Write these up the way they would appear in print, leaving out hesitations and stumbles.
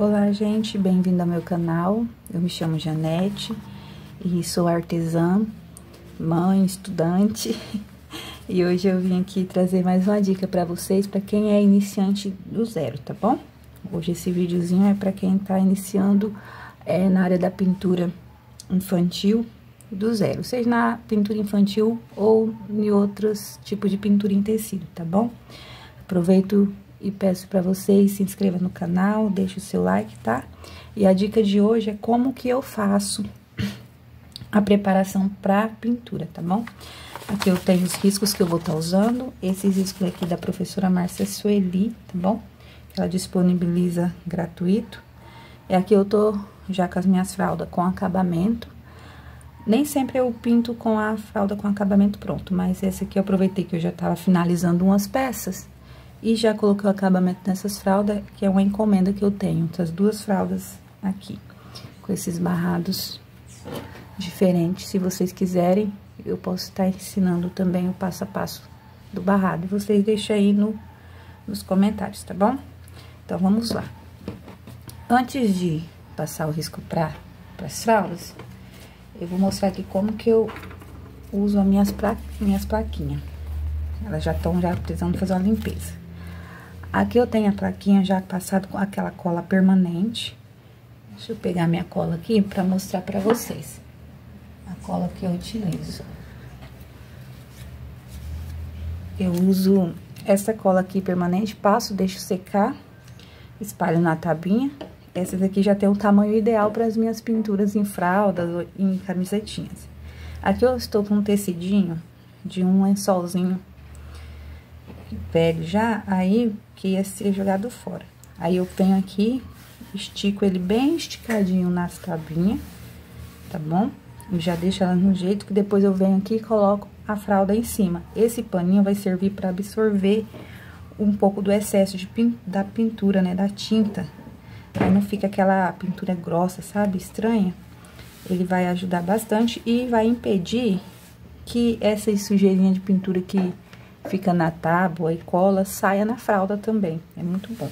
Olá, gente, bem-vindo ao meu canal. Eu me chamo Janete e sou artesã, mãe, estudante. E hoje eu vim aqui trazer mais uma dica para vocês, para quem é iniciante do zero, tá bom? Hoje esse videozinho é para quem tá iniciando na área da pintura infantil do zero, seja na pintura infantil ou em outros tipos de pintura em tecido, tá bom? Aproveito e peço para vocês se inscrevam no canal, deixe o seu like, tá? E a dica de hoje é como que eu faço a preparação para pintura, tá bom? Aqui eu tenho os riscos que eu vou estar usando, esses riscos aqui da professora Márcia Sueli, tá bom? Ela disponibiliza gratuito. E aqui eu tô já com as minhas fraldas com acabamento. Nem sempre eu pinto com a fralda com acabamento pronto, mas esse aqui eu aproveitei que eu já tava finalizando umas peças. E já coloquei o acabamento nessas fraldas, que é uma encomenda que eu tenho. Essas duas fraldas aqui, com esses barrados diferentes. Se vocês quiserem, eu posso estar ensinando também o passo a passo do barrado. Vocês deixam aí nos comentários, tá bom? Então, vamos lá. Antes de passar o risco para as fraldas, eu vou mostrar aqui como que eu uso as minhas plaquinhas. Elas já estão precisando fazer uma limpeza. Aqui eu tenho a plaquinha já passada com aquela cola permanente. Deixa eu pegar minha cola aqui pra mostrar pra vocês. A cola que eu utilizo. Eu uso essa cola aqui permanente, passo, deixo secar, espalho na tabinha. Essas aqui já tem o tamanho ideal para as minhas pinturas em fraldas ou em camisetinhas. Aqui eu estou com um tecidinho de um lençolzinho velho já, aí que ia ser jogado fora. Aí eu venho aqui, estico ele bem esticadinho nas tabinhas, tá bom? E já deixo ela no jeito que depois eu venho aqui e coloco a fralda em cima. Esse paninho vai servir para absorver um pouco do excesso da pintura, né, da tinta. Aí não fica aquela pintura grossa, sabe, estranha. Ele vai ajudar bastante e vai impedir que essa sujeirinha de pintura que fica na tábua e cola, saia na fralda também, é muito bom.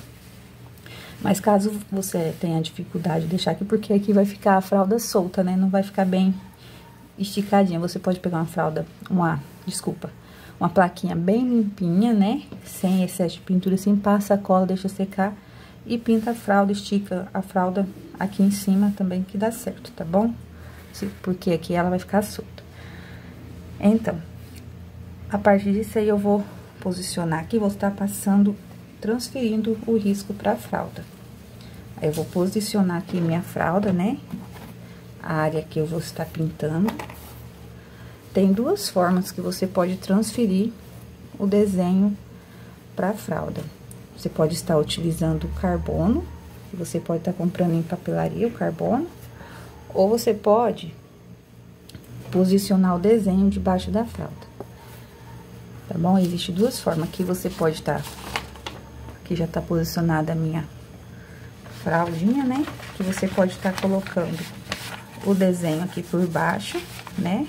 Mas caso você tenha dificuldade de deixar aqui, porque aqui vai ficar a fralda solta, né, não vai ficar bem esticadinha. Você pode pegar uma plaquinha bem limpinha, né, sem excesso de pintura, assim, passa a cola, deixa secar e pinta a fralda, estica a fralda aqui em cima também, que dá certo, tá bom? Porque aqui ela vai ficar solta. Então, a partir disso aí eu vou posicionar aqui, vou estar transferindo o risco para a fralda. Aí eu vou posicionar aqui minha fralda, né? A área que eu vou estar pintando. Tem duas formas que você pode transferir o desenho para a fralda. Você pode estar utilizando o carbono, você pode estar comprando em papelaria o carbono, ou você pode posicionar o desenho debaixo da fralda. Tá bom? Existem duas formas. Aqui você pode estar... Aqui já tá posicionada a minha fraldinha, né? Que você pode estar colocando o desenho aqui por baixo, né?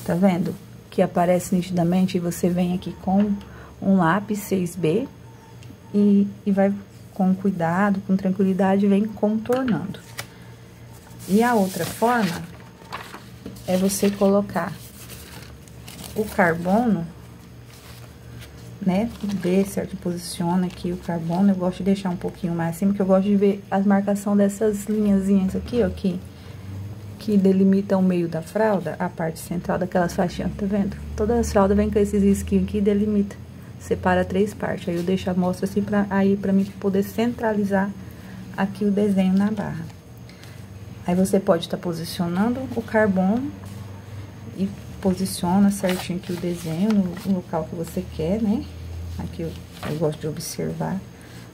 Tá vendo? Que aparece nitidamente e você vem aqui com um lápis 6B e vai com cuidado, com tranquilidade, vem contornando. E a outra forma é você colocar o carbono, né, ver certo, posiciona aqui o carbono. Eu gosto de deixar um pouquinho mais acima, porque eu gosto de ver as marcações dessas linhazinhas aqui, ó, que delimitam o meio da fralda, a parte central daquelas faixinhas, tá vendo? Todas as fraldas vêm com esses risquinhos aqui e delimita, separa 3 partes. Aí eu deixo a amostra assim pra mim poder centralizar aqui o desenho na barra. Aí você pode estar posicionando o carbono e posiciona certinho aqui o desenho no local que você quer, né? Aqui eu gosto de observar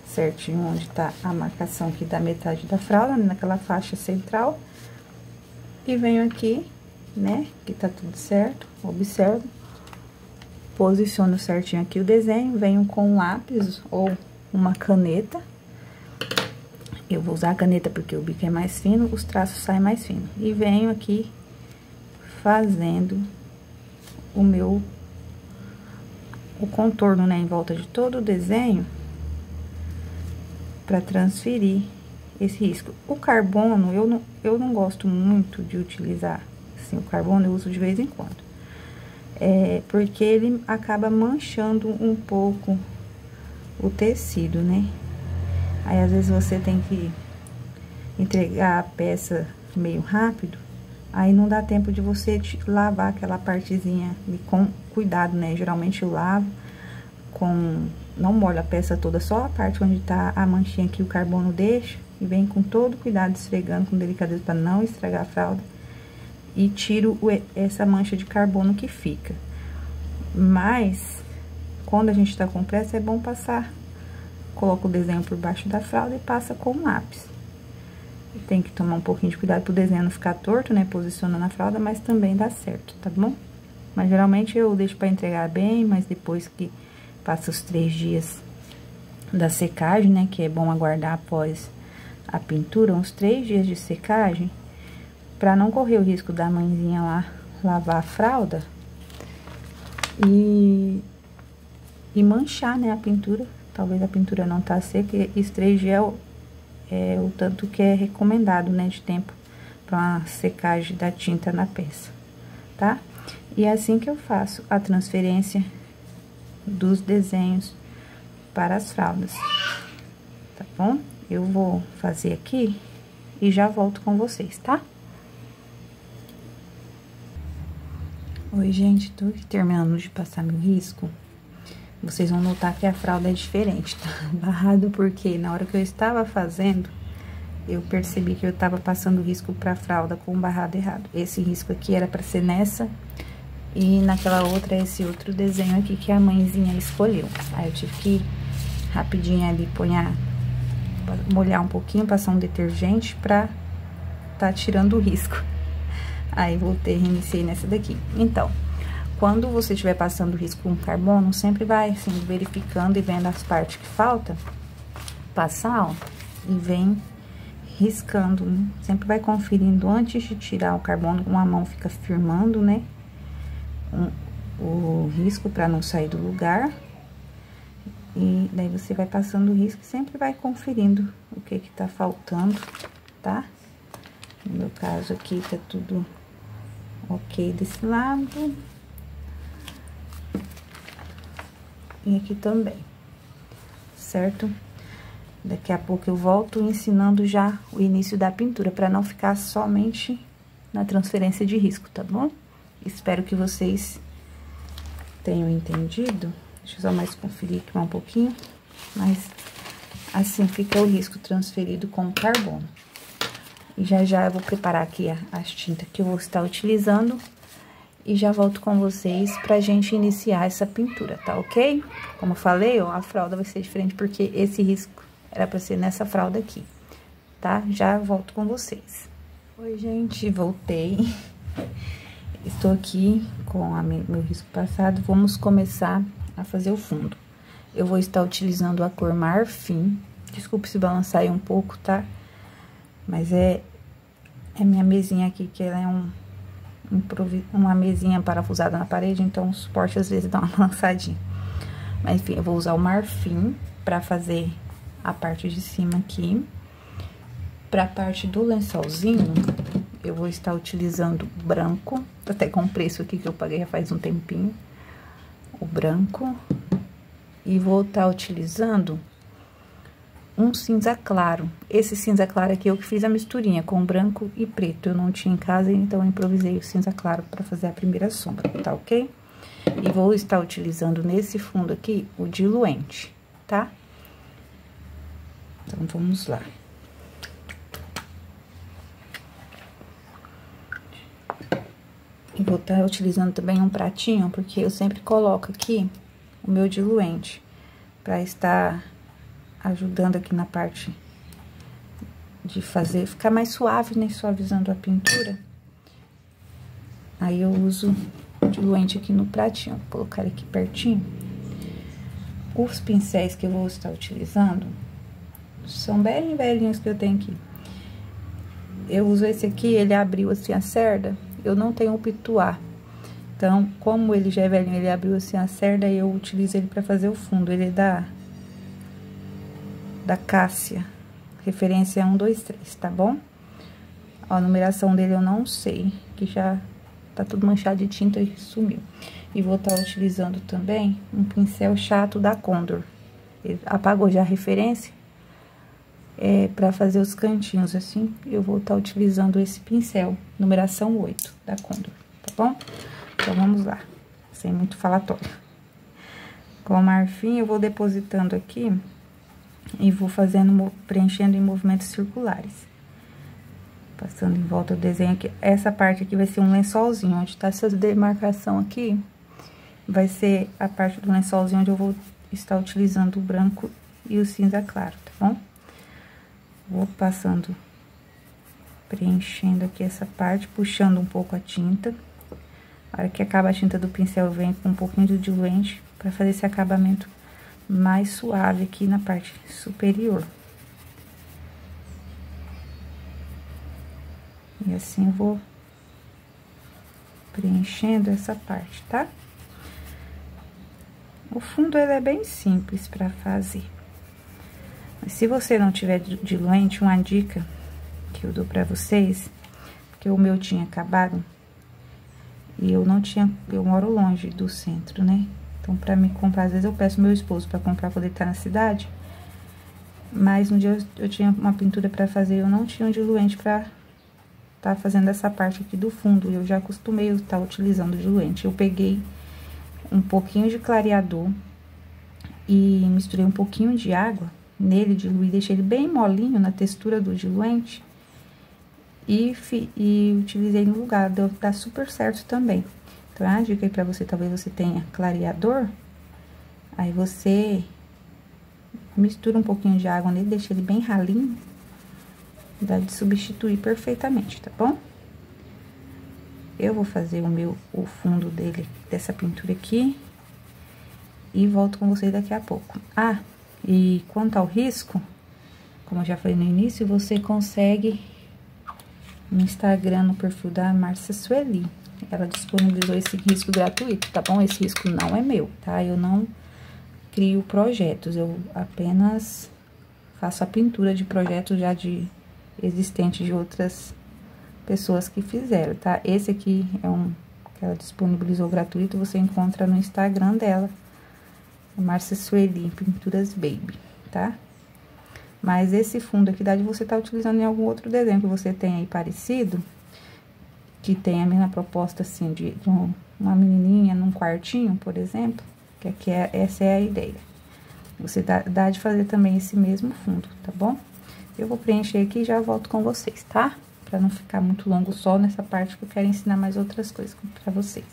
certinho onde tá a marcação aqui da metade da fralda, né? Naquela faixa central. E venho aqui, né? Que tá tudo certo, observo. Posiciono certinho aqui o desenho, venho com um lápis ou uma caneta. Eu vou usar a caneta porque o bico é mais fino, os traços saem mais finos. E venho aqui fazendo o contorno, né, em volta de todo o desenho, para transferir esse risco. O carbono, eu não gosto muito de utilizar, assim, o carbono eu uso de vez em quando. Porque ele acaba manchando um pouco o tecido, né? Aí, às vezes, você tem que entregar a peça meio rápido, aí não dá tempo de você lavar aquela partezinha com cuidado, né? Geralmente eu lavo não molho a peça toda, só a parte onde tá a manchinha que o carbono deixa, e vem com todo cuidado esfregando com delicadeza para não estragar a fralda, e tiro essa mancha de carbono que fica. Mas, quando a gente tá com pressa, é bom passar, coloca o desenho por baixo da fralda e passa com um lápis. Tem que tomar um pouquinho de cuidado pro desenho não ficar torto, né, posicionando a fralda, mas também dá certo, tá bom? Mas geralmente eu deixo pra entregar bem, mas depois que passa os 3 dias da secagem, né, que é bom aguardar após a pintura, uns 3 dias de secagem, pra não correr o risco da mãezinha lá lavar a fralda e manchar, né, a pintura. Talvez a pintura não tá seca, e esses 3 dias é o tanto que é recomendado, né, de tempo para uma secagem da tinta na peça, tá? E é assim que eu faço a transferência dos desenhos para as fraldas, tá bom? Eu vou fazer aqui e já volto com vocês, tá? Oi, gente, tô aqui terminando de passar meu risco. Vocês vão notar que a fralda é diferente, tá? Barrado porque na hora que eu estava fazendo, eu percebi que eu tava passando risco pra fralda com o barrado errado. Esse risco aqui era pra ser nessa, e naquela outra, esse outro desenho aqui que a mãezinha escolheu. Aí eu tive que ir rapidinho ali, molhar um pouquinho, passar um detergente pra tá tirando o risco. Aí voltei, reiniciei nessa daqui. Então, quando você estiver passando risco com carbono, sempre vai, assim, verificando e vendo as partes que falta, passar, ó, e vem riscando, né? Sempre vai conferindo antes de tirar o carbono, uma mão fica firmando, né? O risco pra não sair do lugar. E daí você vai passando o risco e sempre vai conferindo o que que tá faltando, tá? No meu caso aqui tá tudo ok desse lado. E aqui também, certo? Daqui a pouco eu volto ensinando já o início da pintura, para não ficar somente na transferência de risco, tá bom? Espero que vocês tenham entendido. Deixa eu só mais conferir aqui um pouquinho. Mas assim fica o risco transferido com o carbono. E já eu vou preparar aqui as tintas que eu vou estar utilizando. E já volto com vocês pra gente iniciar essa pintura, tá ok? Como eu falei, ó, a fralda vai ser diferente porque esse risco era pra ser nessa fralda aqui, tá? Já volto com vocês. Oi, gente, voltei. Estou aqui com meu risco passado. Vamos começar a fazer o fundo. Eu vou estar utilizando a cor marfim. Desculpe se balançar aí um pouco, tá? Mas é minha mesinha aqui, que ela é uma mesinha parafusada na parede, então o suporte às vezes dá uma lançadinha. Mas enfim, eu vou usar o marfim pra fazer a parte de cima aqui. Pra parte do lençolzinho, eu vou estar utilizando branco, até com o preço aqui que eu paguei já faz um tempinho, o branco. E vou estar utilizando um cinza claro. Esse cinza claro aqui eu que fiz a misturinha com branco e preto. Eu não tinha em casa, então eu improvisei o cinza claro para fazer a primeira sombra, tá ok? E vou estar utilizando nesse fundo aqui o diluente, tá? Então, vamos lá. E vou estar utilizando também um pratinho, porque eu sempre coloco aqui o meu diluente, para estar ajudando aqui na parte de ficar mais suave, né? Suavizando a pintura. Aí eu uso o diluente aqui no pratinho, vou colocar ele aqui pertinho. Os pincéis que eu vou estar utilizando são bem velhinhos que eu tenho aqui. Eu uso esse aqui, ele abriu assim a cerda, eu não tenho o pituá. Então, como ele já é velhinho, ele abriu assim a cerda, eu utilizo ele pra fazer o fundo. Ele é da Cássia, referência 1, 2, 3, tá bom? Ó, a numeração dele eu não sei, que já tá tudo manchado de tinta e sumiu. E vou estar utilizando também um pincel chato da Condor. Ele apagou já a referência. Pra fazer os cantinhos assim, eu vou estar utilizando esse pincel, numeração 8, da Condor, tá bom? Então, vamos lá, sem muito falatório. Com o marfim, eu vou depositando aqui e vou fazendo, preenchendo em movimentos circulares. Passando em volta do desenho aqui. Essa parte aqui vai ser um lençolzinho, onde tá essa demarcação aqui, vai ser a parte do lençolzinho onde eu vou estar utilizando o branco e o cinza claro, tá bom? Vou passando, preenchendo aqui essa parte, puxando um pouco a tinta. A hora que acaba a tinta do pincel, eu venho com um pouquinho de diluente para fazer esse acabamento mais suave aqui na parte superior. E assim eu vou preenchendo essa parte, tá? O fundo, ele é bem simples para fazer. Mas se você não tiver diluente, uma dica que eu dou pra vocês, porque o meu tinha acabado e eu não tinha, eu moro longe do centro, né? Então, pra me comprar, às vezes eu peço meu esposo pra comprar quando ele tá na cidade, mas no dia eu tinha uma pintura pra fazer, eu não tinha um diluente pra tá fazendo essa parte aqui do fundo, eu já acostumei a estar utilizando diluente. Eu peguei um pouquinho de clareador e misturei um pouquinho de água nele, diluí, deixei ele bem molinho na textura do diluente e utilizei no lugar, dá super certo também. Então, a dica aí pra você, talvez você tenha clareador, aí você mistura um pouquinho de água nele, deixa ele bem ralinho, dá de substituir perfeitamente, tá bom? Eu vou fazer o fundo dele, dessa pintura aqui, e volto com vocês daqui a pouco. Ah, e quanto ao risco, como eu já falei no início, você consegue no Instagram, no perfil da Márcia Sueli. Ela disponibilizou esse risco gratuito, tá bom? Esse risco não é meu, tá? Eu não crio projetos, eu apenas faço a pintura de projetos já existentes de outras pessoas que fizeram, tá? Esse aqui é um que ela disponibilizou gratuito, você encontra no Instagram dela, Márcia Sueli, Pinturas Baby, tá? Mas esse fundo aqui dá de você estar utilizando em algum outro desenho que você tem aí parecido, que tem a mesma proposta, assim, de uma menininha num quartinho, por exemplo, que aqui essa é a ideia. Você dá de fazer também esse mesmo fundo, tá bom? Eu vou preencher aqui e já volto com vocês, tá? Pra não ficar muito longo só nessa parte, que eu quero ensinar mais outras coisas pra vocês.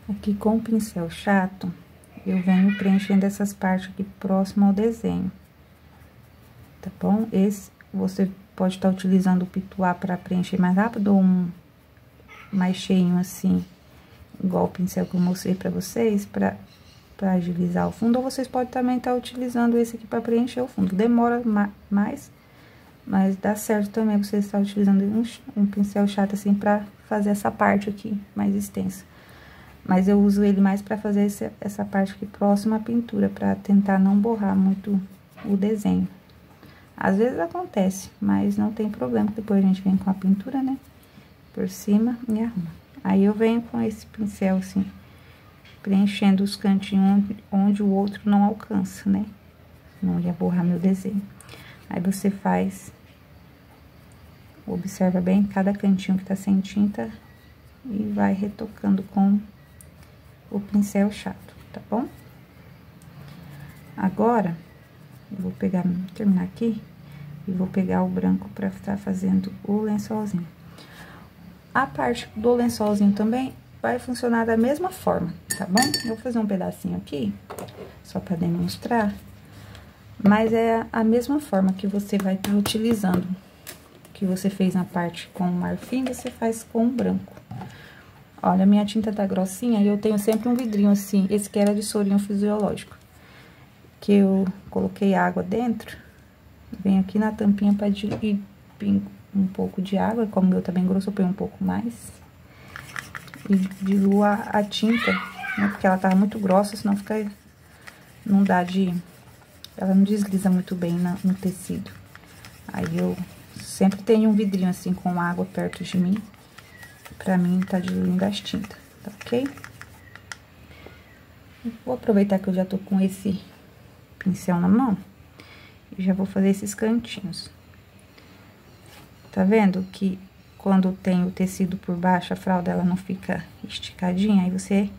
Aqui com o pincel chato, eu venho preenchendo essas partes aqui próximo ao desenho, tá bom? Esse, você pode estar utilizando o pituá para preencher mais rápido ou mais cheinho assim, igual o pincel que eu mostrei pra vocês, pra agilizar o fundo, ou vocês podem também estar utilizando esse aqui para preencher o fundo. Demora mais, mas dá certo também você estar utilizando um pincel chato assim pra fazer essa parte aqui mais extensa. Mas eu uso ele mais pra fazer essa parte aqui próxima à pintura, pra tentar não borrar muito o desenho. Às vezes acontece, mas não tem problema, depois a gente vem com a pintura, né, por cima e arruma. Aí eu venho com esse pincel assim, preenchendo os cantinhos onde o outro não alcança, né, não ia borrar meu desenho. Aí você faz, observa bem cada cantinho que tá sem tinta e vai retocando com o pincel chato, tá bom? Agora, eu vou terminar aqui e vou pegar o branco pra estar fazendo o lençolzinho. A parte do lençolzinho também vai funcionar da mesma forma, tá bom? Eu vou fazer um pedacinho aqui, só pra demonstrar, mas é a mesma forma que você vai estar utilizando, que você fez na parte com o marfim, você faz com o branco. Olha, a minha tinta tá grossinha e eu tenho sempre um vidrinho assim, esse que era de sorinho fisiológico, que eu coloquei água dentro, venho aqui na tampinha pra diluir um pouco de água, como o meu tá bem grosso, eu ponho um pouco mais, e diluo a tinta, né, porque ela tava muito grossa, senão não dá de ela não desliza muito bem no tecido. Aí eu sempre tenho um vidrinho assim com água perto de mim, pra mim tá diluindo as tintas, tá ok? Vou aproveitar que eu já tô com esse pincel na mão e já vou fazer esses cantinhos. Tá vendo que quando tem o tecido por baixo, a fralda ela não fica esticadinha, aí você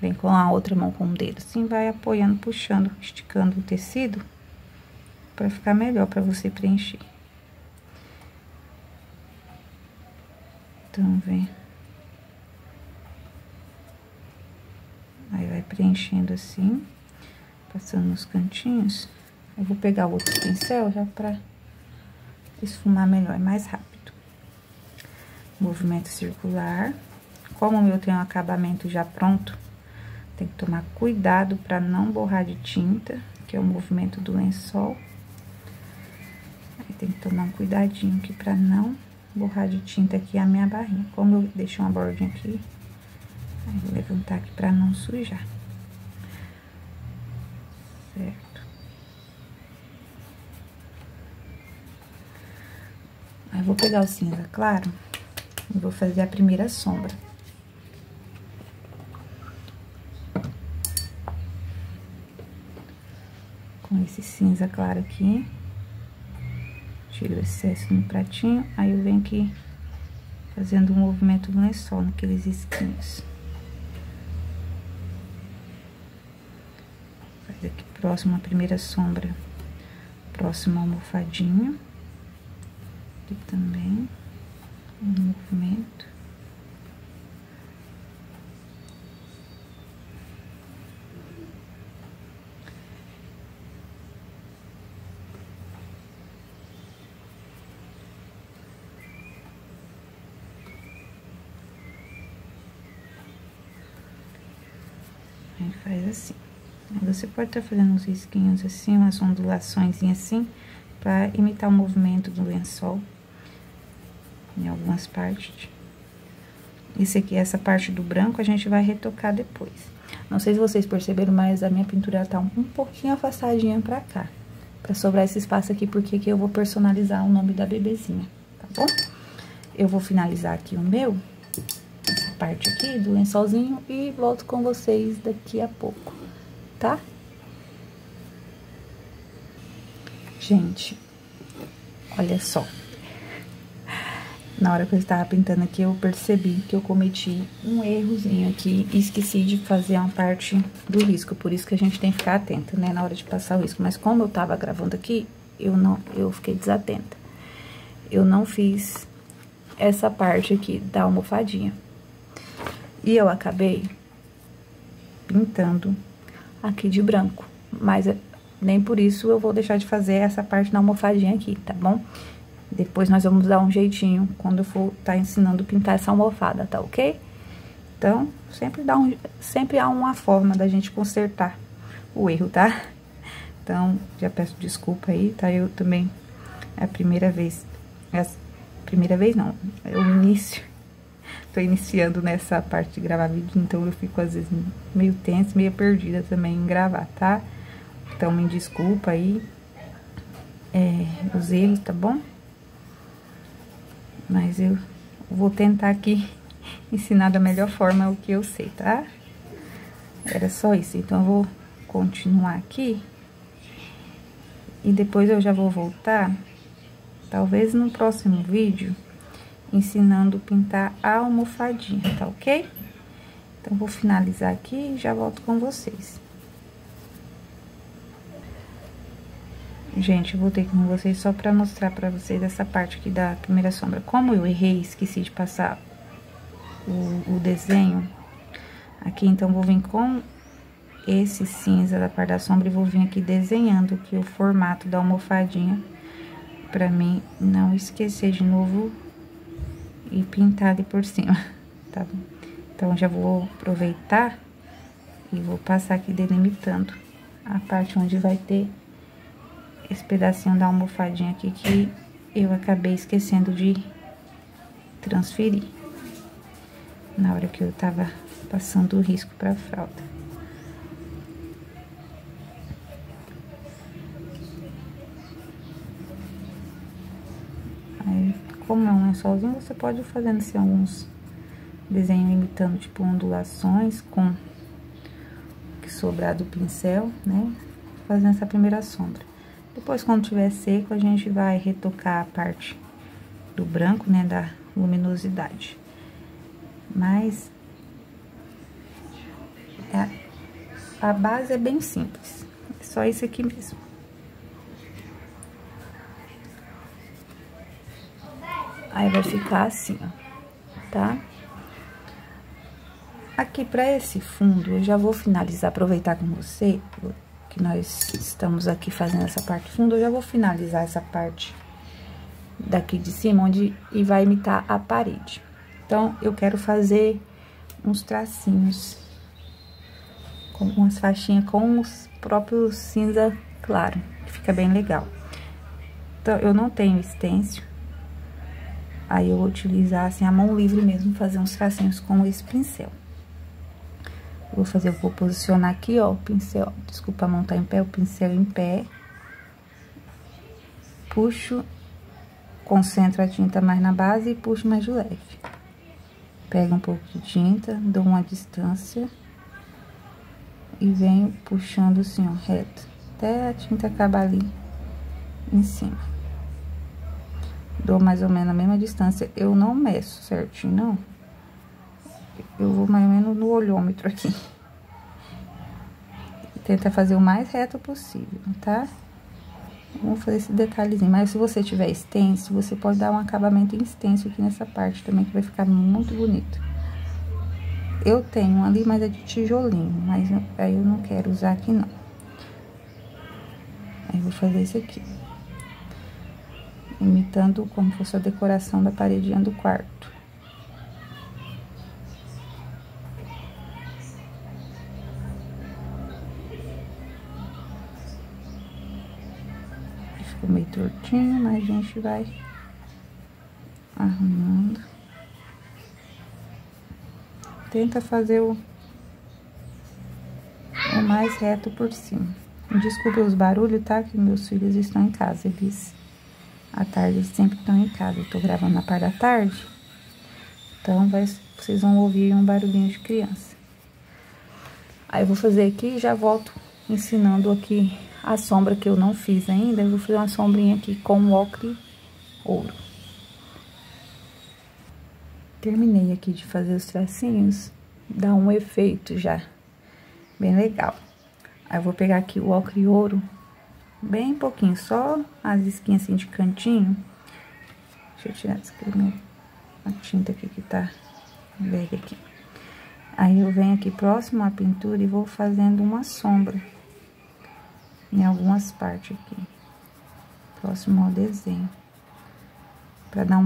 vem com a outra mão com o dedo, assim, vai apoiando, puxando, esticando o tecido pra ficar melhor pra você preencher. Então, vem. Aí, vai preenchendo assim, passando nos cantinhos. Eu vou pegar o outro pincel já pra esfumar melhor, mais rápido. Movimento circular. Como o meu tem um acabamento já pronto, tem que tomar cuidado pra não borrar de tinta, que é o movimento do lençol. Aí, tem que tomar um cuidadinho aqui pra não borrar de tinta aqui a minha barrinha. Como eu deixei uma bordinha aqui, aí vou levantar aqui pra não sujar. Certo. Aí, vou pegar o cinza claro e vou fazer a primeira sombra. Com esse cinza claro aqui. Tiro o excesso no pratinho, aí eu venho aqui fazendo o movimento do lençol, naqueles risquinhos. Faz aqui próximo a primeira sombra, próximo ao almofadinho. Aqui também, um movimento. Aí faz assim. Aí você pode estar fazendo uns risquinhos assim, umas ondulações assim, pra imitar o movimento do lençol em algumas partes. Isso aqui, essa parte do branco, a gente vai retocar depois. Não sei se vocês perceberam, mas a minha pintura tá um pouquinho afastadinha pra cá, pra sobrar esse espaço aqui, porque aqui eu vou personalizar o nome da bebezinha, tá bom? Eu vou finalizar aqui o meu, essa parte aqui do lençolzinho, e volto com vocês daqui a pouco, tá? Gente, olha só. Na hora que eu estava pintando aqui, eu percebi que eu cometi um errozinho aqui e esqueci de fazer uma parte do risco. Por isso que a gente tem que ficar atenta, né, na hora de passar o risco. Mas como eu tava gravando aqui, eu fiquei desatenta. Eu não fiz essa parte aqui da almofadinha. E eu acabei pintando aqui de branco. Mas nem por isso eu vou deixar de fazer essa parte da almofadinha aqui, tá bom? Depois nós vamos dar um jeitinho quando eu for tá ensinando a pintar essa almofada, tá ok? Então, sempre há uma forma da gente consertar o erro, tá? Então, já peço desculpa aí, tá? Eu também, é a primeira vez, primeira vez não, é o início. Tô iniciando nessa parte de gravar vídeo, então eu fico às vezes meio tensa, meio perdida também em gravar, tá? Então, me desculpa aí, os erros, tá bom? Mas eu vou tentar aqui ensinar da melhor forma o que eu sei, tá? Era só isso. Então, eu vou continuar aqui. E depois eu já vou voltar, talvez no próximo vídeo, ensinando a pintar a almofadinha, tá ok? Então, vou finalizar aqui e já volto com vocês. Gente, eu voltei com vocês só pra mostrar pra vocês essa parte aqui da primeira sombra. Como eu errei, esqueci de passar o desenho aqui, então vou vir com esse cinza da parte da sombra e vou vir aqui desenhando aqui o formato da almofadinha, pra mim não esquecer de novo e pintar ali por cima, tá bom? Então, já vou aproveitar e vou passar aqui delimitando a parte onde vai ter esse pedacinho da almofadinha aqui que eu acabei esquecendo de transferir na hora que eu tava passando o risco pra fralda. Aí, como é um lençolzinho, você pode ir fazendo assim alguns desenhos imitando, tipo, ondulações com o que sobrar do pincel, né? Fazendo essa primeira sombra. Depois, quando tiver seco, a gente vai retocar a parte do branco, né, da luminosidade. Mas a base é bem simples, é só isso aqui mesmo. Aí vai ficar assim, ó, tá? Aqui pra esse fundo, eu já vou finalizar, aproveitar com você, que nós estamos aqui fazendo essa parte fundo, eu já vou finalizar essa parte daqui de cima, onde e vai imitar a parede. Então, eu quero fazer uns tracinhos, com umas faixinhas com os próprios cinza claro, que fica bem legal. Então, eu não tenho stencil, aí eu vou utilizar, assim, a mão livre mesmo, fazer uns tracinhos com esse pincel. Vou posicionar aqui, ó, o pincel, desculpa, a mão tá em pé, o pincel em pé. Puxo, concentro a tinta mais na base e puxo mais de leve. Pego um pouco de tinta, dou uma distância e venho puxando assim, ó, reto, até a tinta acabar ali em cima. Dou mais ou menos a mesma distância, eu não meço certinho, não. Eu vou mais ou menos no olhômetro aqui. Tenta fazer o mais reto possível, tá? Vamos fazer esse detalhezinho. Mas se você tiver stencil, você pode dar um acabamento em stencil aqui nessa parte também, que vai ficar muito bonito. Eu tenho um ali, mas é de tijolinho, mas aí eu não quero usar aqui, não. Aí eu vou fazer esse aqui. Imitando como se fosse a decoração da paredinha do quarto. Ficou meio tortinho, mas a gente vai arrumando. Tenta fazer o mais reto por cima. Desculpa os barulhos, tá? Que meus filhos estão em casa. Eles, à tarde, eles sempre estão em casa. Eu tô gravando na parte da tarde. Então, vocês vão ouvir um barulhinho de criança. Aí, eu vou fazer aqui e já volto ensinando aqui a sombra que eu não fiz ainda. Eu vou fazer uma sombrinha aqui com o ocre ouro. Terminei aqui de fazer os tracinhos. Dá um efeito já bem legal. Aí, eu vou pegar aqui o ocre ouro, bem pouquinho, só as esquinhas assim de cantinho. Deixa eu tirar a tinta aqui que tá velha aqui. Aí, eu venho aqui próximo à pintura e vou fazendo uma sombra em algumas partes aqui, próximo ao desenho, pra dar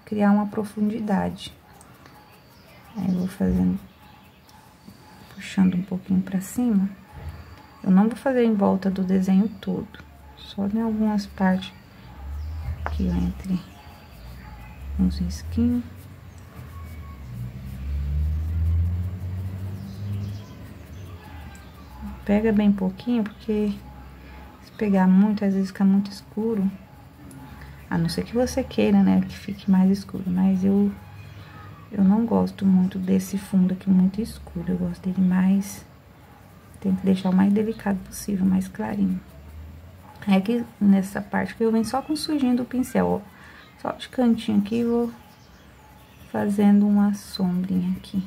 criar uma profundidade. Aí, eu vou fazendo, puxando um pouquinho pra cima. Eu não vou fazer em volta do desenho todo, só em algumas partes aqui, ó, entre uns risquinhos. Pega bem pouquinho, porque se pegar muito, às vezes fica muito escuro. A não ser que você queira, né, que fique mais escuro, mas eu não gosto muito desse fundo aqui muito escuro. Eu gosto dele mais, tento deixar o mais delicado possível, mais clarinho. É que nessa parte que eu venho só com o sujinho do pincel, ó, só de cantinho aqui, vou fazendo uma sombrinha aqui,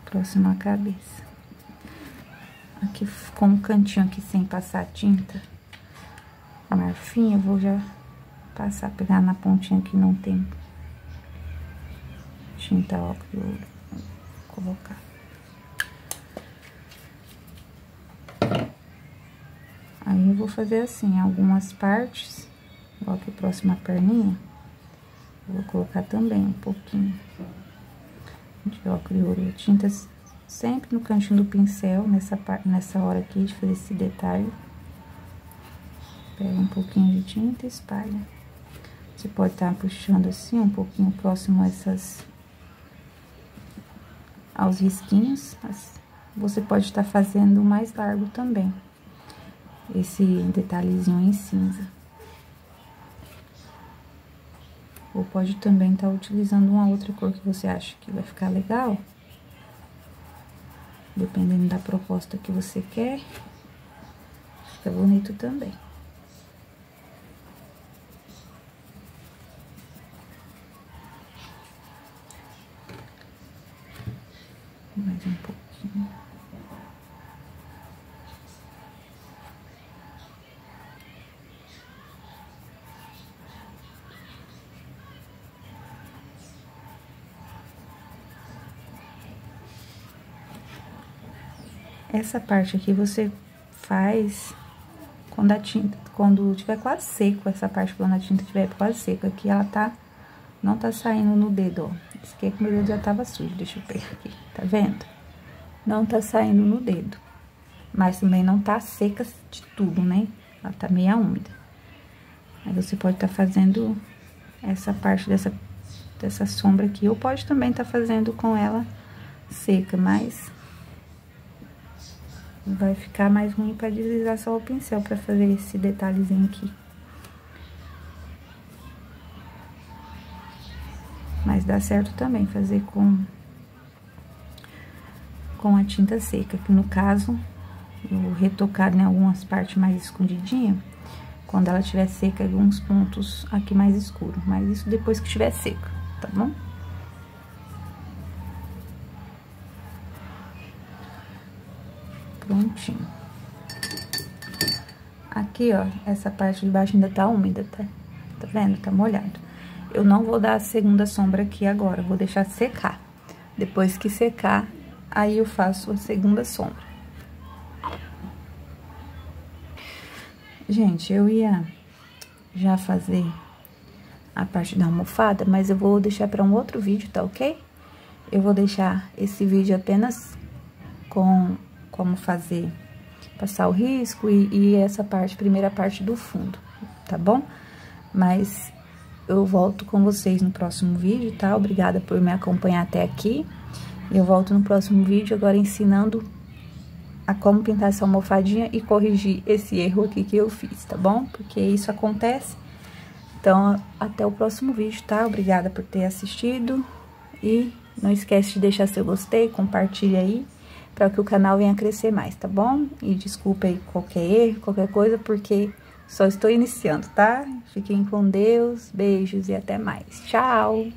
próximo à cabeça. Aqui com um cantinho aqui sem passar tinta marfim, eu vou já passar, pegar na pontinha que não tem tinta ocre ouro, colocar. Aí, eu vou fazer assim, algumas partes, igual aqui próximo à perninha, eu vou colocar também um pouquinho de ocre ouro, tintas sempre no cantinho do pincel, nessa hora aqui de fazer esse detalhe. Pega um pouquinho de tinta e espalha. Você pode estar puxando assim, um pouquinho próximo aos risquinhos. Você pode estar fazendo mais largo também, esse detalhezinho em cinza. Ou pode também estar utilizando uma outra cor que você acha que vai ficar legal. Dependendo da proposta que você quer. Fica bonito também. Mais um pouquinho. Essa parte aqui você faz quando a tinta, quando tiver quase seco, essa parte quando a tinta tiver quase seca, aqui ela não tá saindo no dedo, ó. Esse aqui é que meu dedo já tava sujo, deixa eu pegar aqui, tá vendo? Não tá saindo no dedo, mas também não tá seca de tudo, né? Ela tá meia úmida. Aí você pode tá fazendo essa parte dessa sombra aqui, ou pode também tá fazendo com ela seca, mas vai ficar mais ruim pra deslizar só o pincel pra fazer esse detalhezinho aqui. Mas dá certo também fazer com a tinta seca, que no caso, eu retocar em algumas partes mais escondidinhas, quando ela estiver seca, alguns pontos aqui mais escuros, mas isso depois que estiver seca, tá bom? Prontinho. Aqui, ó, essa parte de baixo ainda tá úmida, tá? Tá vendo? Tá molhado. Eu não vou dar a segunda sombra aqui agora, vou deixar secar. Depois que secar, aí eu faço a segunda sombra. Gente, eu ia já fazer a parte da almofada, mas eu vou deixar pra um outro vídeo, tá ok? Eu vou deixar esse vídeo apenas com como fazer, passar o risco e essa parte, primeira parte do fundo, tá bom? Mas eu volto com vocês no próximo vídeo, tá? Obrigada por me acompanhar até aqui. Eu volto no próximo vídeo agora ensinando a como pintar essa almofadinha e corrigir esse erro aqui que eu fiz, tá bom? Porque isso acontece. Então, até o próximo vídeo, tá? Obrigada por ter assistido e não esquece de deixar seu gostei, compartilha aí, para que o canal venha crescer mais, tá bom? E desculpa aí qualquer erro, qualquer coisa, porque só estou iniciando, tá? Fiquem com Deus, beijos e até mais. Tchau!